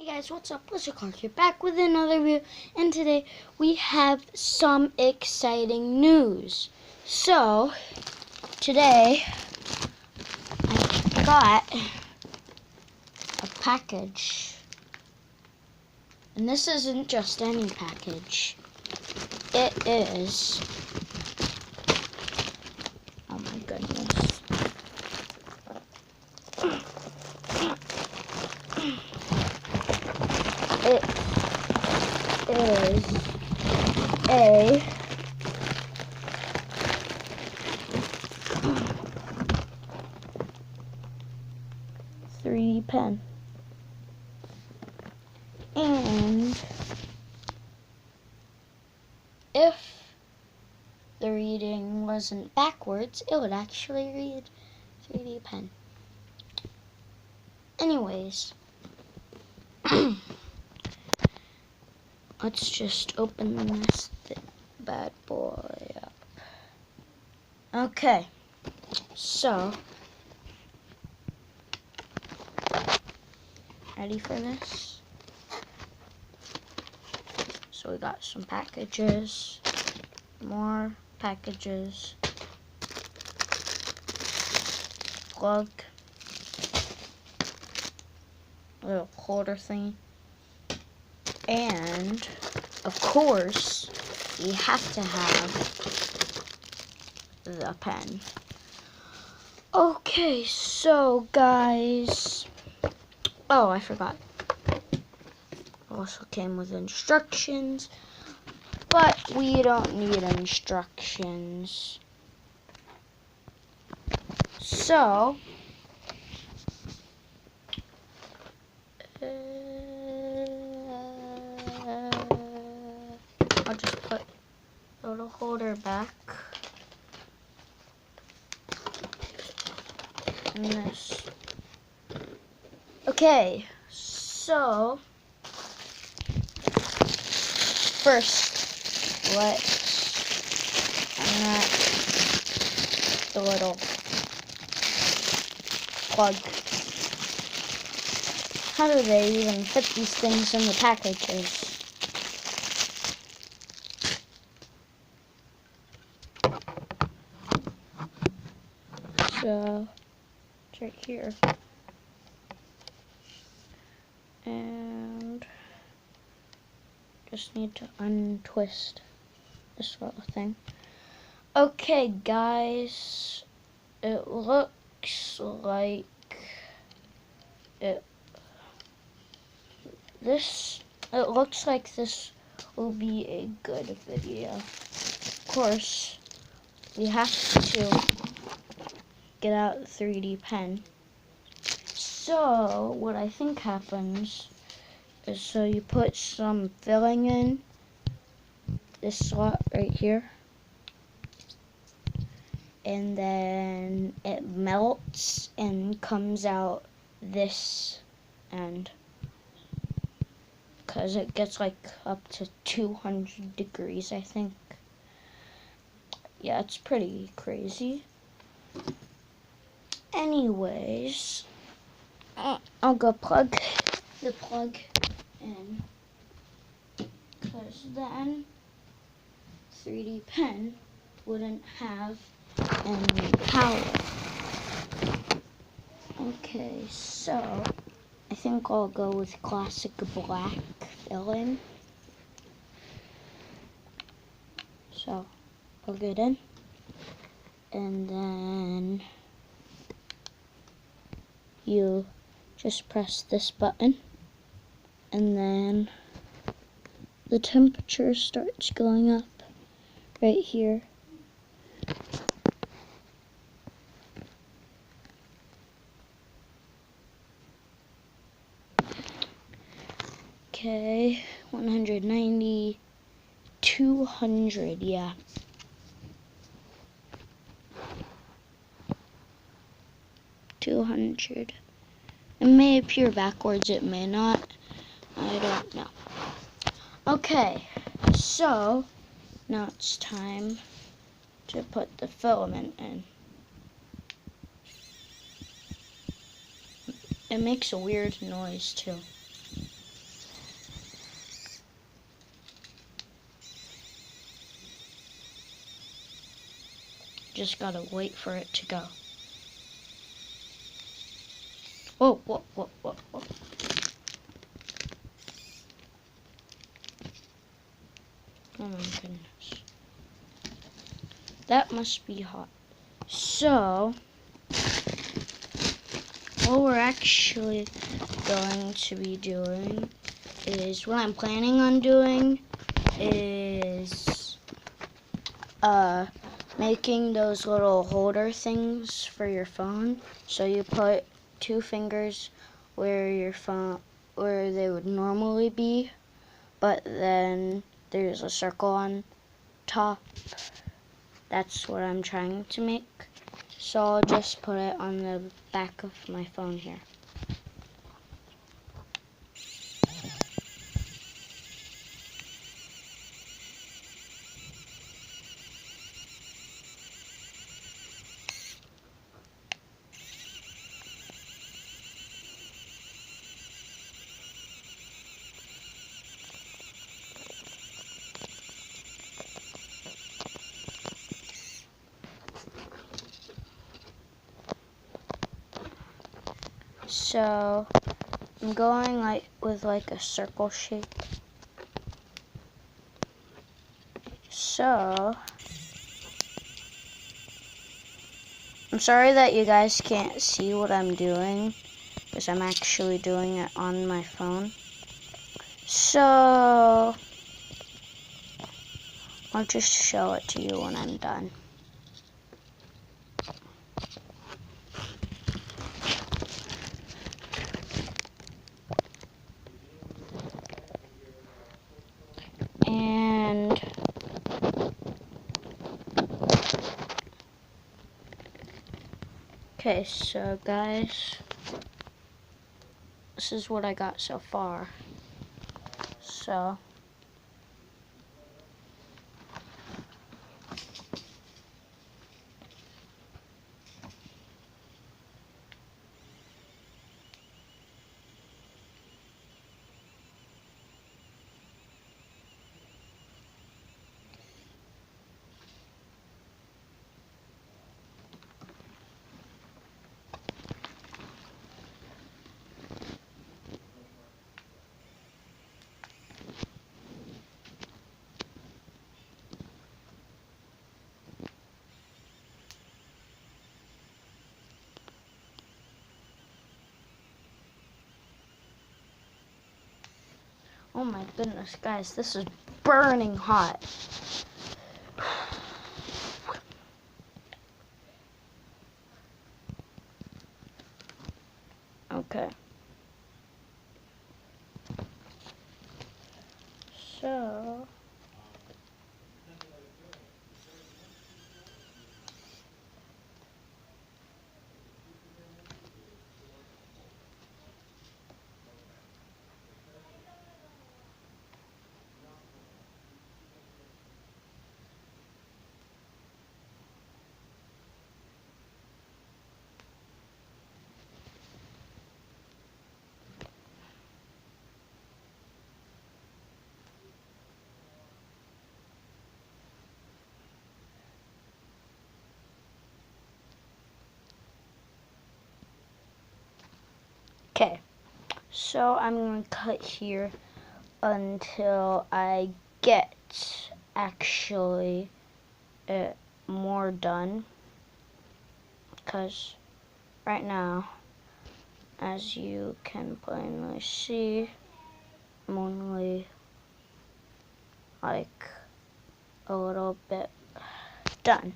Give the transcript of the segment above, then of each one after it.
Guys, what's up? Blizzard Clark here, back with another review, and today we have some exciting news. So, today I got a package, and this isn't just any package. It is, oh my goodness. It is a 3D pen, and if the reading wasn't backwards, it would actually read 3D pen. Anyways, let's just open this bad boy up. Okay, so, ready for this? So we got some packages, more packages, plug, little holder thing, and of course we have to have the pen. Okay, so guys, oh, I forgot, it also came with instructions, but we don't need instructions. So I'll just put the little holder back in this. Okay, so first let's unwrap the little plug. How do they even fit these things in the packages? So, it's right here. And just need to untwist this little thing. Okay, guys, it looks like it looks like this will be a good video. Of course, we have to get out the 3D pen. So what I think happens is, so you put some filling in this slot right here, and then it melts and comes out this end, because it gets like up to 200 degrees, I think. Yeah, it's pretty crazy. Anyways, I'll go plug the plug in, because then 3D pen wouldn't have any power. Okay, so I think I'll go with classic black filling. So plug it in, and then you just press this button, and then the temperature starts going up right here. Okay, 190, 200, yeah. $200. It may appear backwards, it may not. I don't know. Okay, so now it's time to put the filament in. It makes a weird noise too. Just gotta wait for it to go. Whoa, whoa, whoa, whoa, whoa. Oh my goodness. That must be hot. So, what we're actually going to be doing is, what I'm planning on doing is making those little holder things for your phone. So you put 2 fingers where your phone, where they would normally be, but then there's a circle on top. That's what I'm trying to make. So I'll just put it on the back of my phone here. So I'm going with a circle shape. So I'm sorry that you guys can't see what I'm doing, because I'm actually doing it on my phone. So I'll just show it to you when I'm done. And okay, so guys, this is what I got so far. So oh my goodness, guys, this is burning hot. Okay. So okay. So I'm going to cut here until I get actually it more done, because right now, as you can plainly see, I'm only like a little bit done.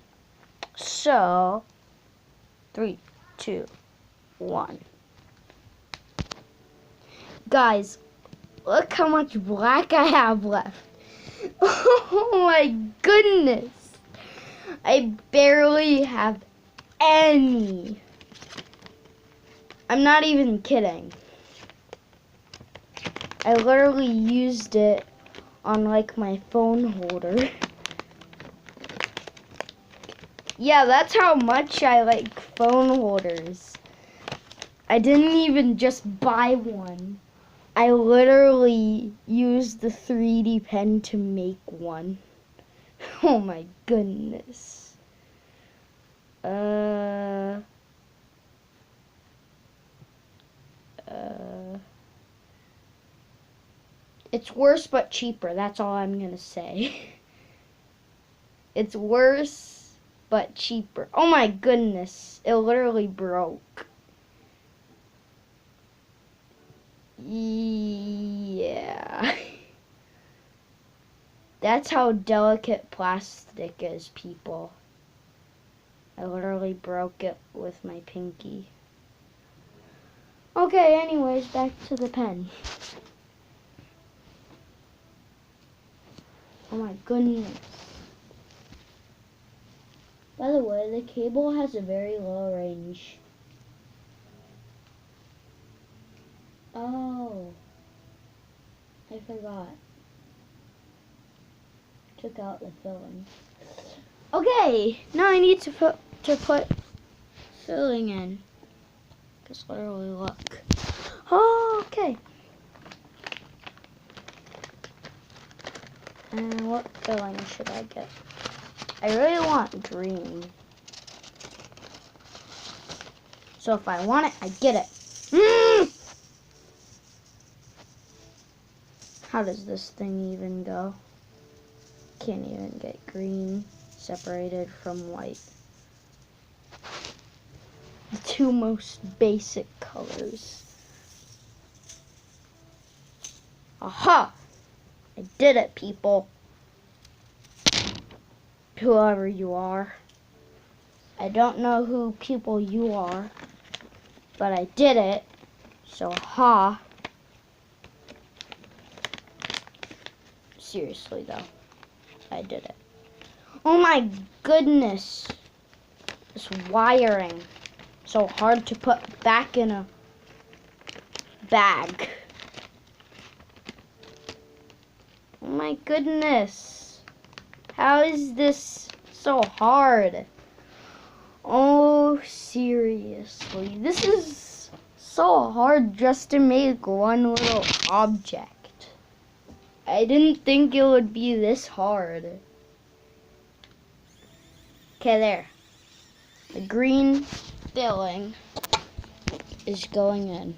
So 3, 2, 1. Guys, look how much black I have left. Oh my goodness. I barely have any. I'm not even kidding. I literally used it on like my phone holder. Yeah, that's how much I like phone holders. I didn't even just buy one. I literally used the 3D pen to make one. Oh my goodness. It's worse but cheaper. That's all I'm gonna say. It's worse but cheaper. Oh my goodness. It literally broke. Yeah. That's how delicate plastic is, people. I literally broke it with my pinky. Okay, anyways, back to the pen. Oh my goodness. By the way, the cable has a very low range. Oh, I forgot. Took out the filling. Okay, now I need to put filling in. Just literally look. Oh, okay. And what filling should I get? I really want green. So if I want it, I get it. How does this thing even go? Can't even get green separated from white. The two most basic colors. Aha! I did it, people. Whoever you are. I don't know who people you are, but I did it. So, ha. Seriously, though. I did it. Oh my goodness. This wiring. So hard to put back in a bag. Oh my goodness. How is this so hard? Oh, seriously. This is so hard just to make one little object. I didn't think it would be this hard. Okay, there. The green filling is going in.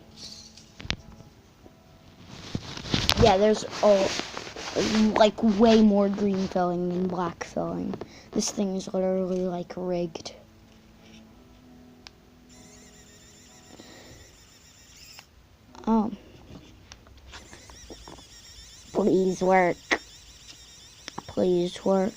Yeah, there's like way more green filling than black filling. This thing is literally like rigged. Please work. Please work.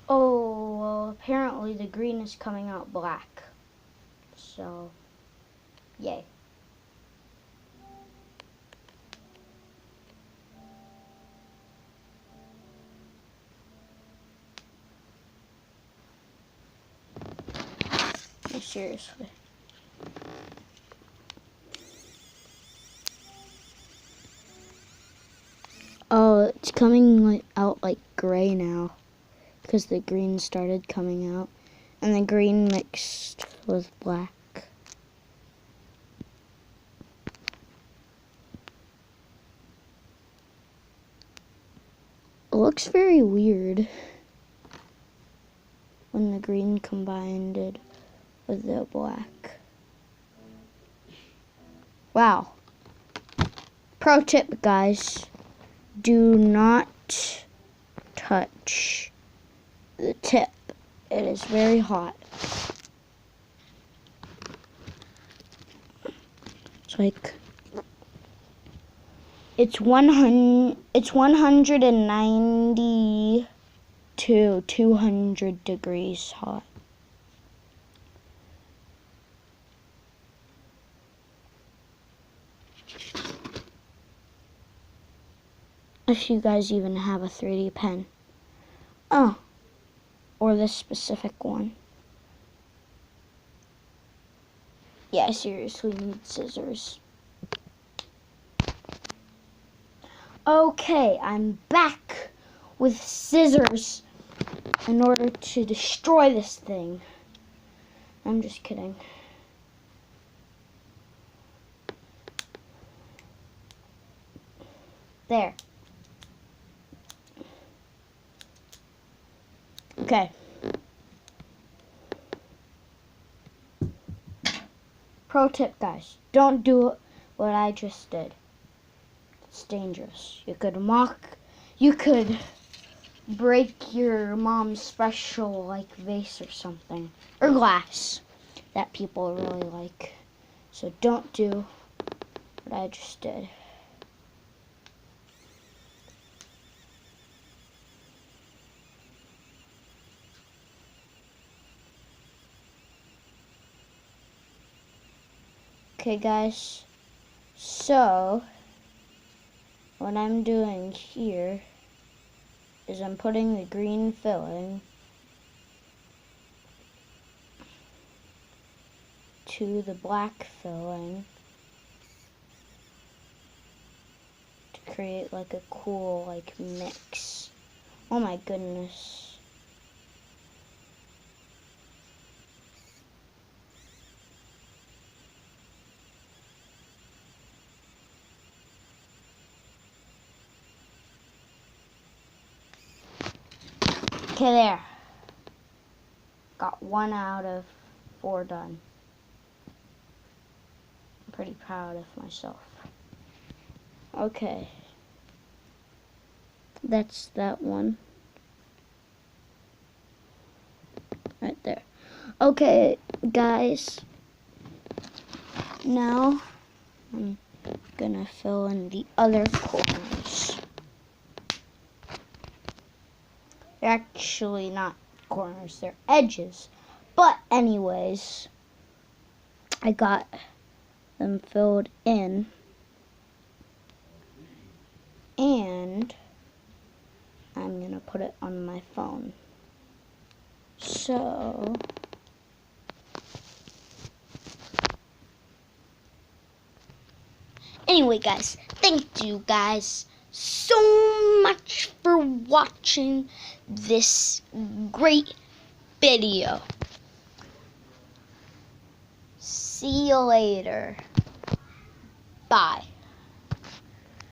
Oh, well, apparently the green is coming out black. So, yay. Seriously. Oh, it's coming out like gray now because the green started coming out and the green mixed with black. It looks very weird when the green combined it with the black. Wow. Pro tip, guys. Do not touch the tip. It is very hot. It's like it's 190 to 200 degrees hot. If you guys even have a 3D pen. Oh, or this specific one. Yeah, I seriously need scissors. Okay, I'm back with scissors. in order to destroy this thing. I'm just kidding. There. Okay. Pro tip, guys. Don't do what I just did. It's dangerous. You could break your mom's special vase or something. Or glass that people really like. So don't do what I just did. Okay, guys, so what I'm doing here is I'm putting the green filling to the black filling to create a cool mix. Oh my goodness. Okay, there. Got 1 out of 4 done. I'm pretty proud of myself. Okay. That's that one. Right there. Okay, guys. Now, I'm gonna fill in the other corners. They're actually not corners, they're edges. But anyways, I got them filled in. And I'm gonna put it on my phone. So anyway, guys, thank you guys so much for watching this great video. See you later. Bye.